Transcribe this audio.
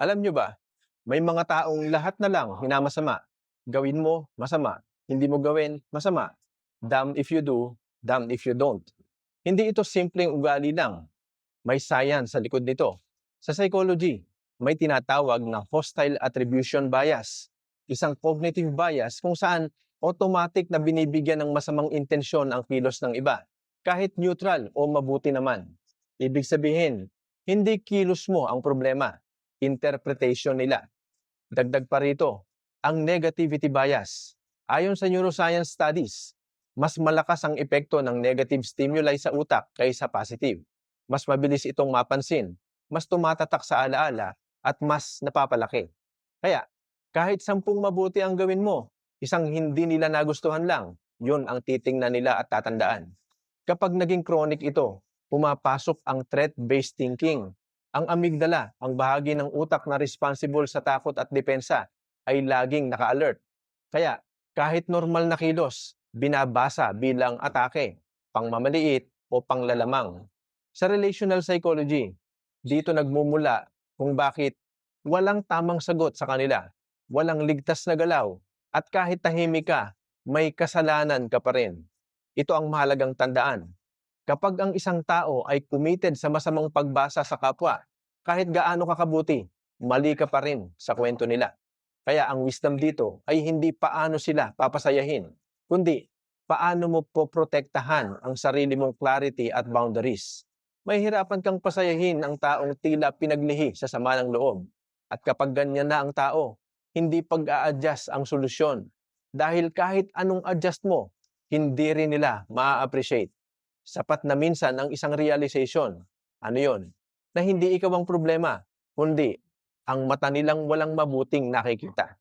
Alam nyo ba, may mga taong lahat na lang minamasama. Gawin mo, masama. Hindi mo gawin, masama. Damn if you do, damn if you don't. Hindi ito simpleng ugali lang. May science sa likod nito. Sa psychology, may tinatawag na hostile attribution bias. Isang cognitive bias kung saan automatic na binibigyan ng masamang intensyon ang kilos ng iba, kahit neutral o mabuti naman. Ibig sabihin, hindi kilos mo ang problema, interpretation nila. Dagdag pa rito, ang negativity bias. Ayon sa neuroscience studies, mas malakas ang epekto ng negative stimuli sa utak kaysa positive. Mas mabilis itong mapansin, mas tumatatak sa alaala, at mas napapalaki. Kaya, kahit 10 mabuti ang gawin mo, isang hindi nila nagustuhan lang, yun ang titingnan nila at tatandaan. Kapag naging chronic ito, pumapasok ang threat-based thinking. Ang amygdala, ang bahagi ng utak na responsible sa takot at depensa, ay laging naka-alert. Kaya, kahit normal na kilos, binabasa bilang atake, pangmamaliit o panglalamang. Sa relational psychology, dito nagmumula kung bakit walang tamang sagot sa kanila, walang ligtas na galaw, at kahit tahimik ka, may kasalanan ka pa rin. Ito ang mahalagang tandaan. Kapag ang isang tao ay committed sa masamang pagbasa sa kapwa, kahit gaano kakabuti, mali ka pa rin sa kwento nila. Kaya ang wisdom dito ay hindi paano sila papasayahin, kundi paano mo poprotektahan ang sarili mong clarity at boundaries. Mahihirapan kang pasayahin ang taong tila pinaglihi sa sama ng loob. At kapag ganyan na ang tao, hindi pag-a-adjust ang solusyon. Dahil kahit anong adjust mo, hindi rin nila ma-appreciate. Sapat na minsan ang isang realization. Ano yon? Na hindi ikaw ang problema, kundi ang mata nilang walang mabuting nakikita.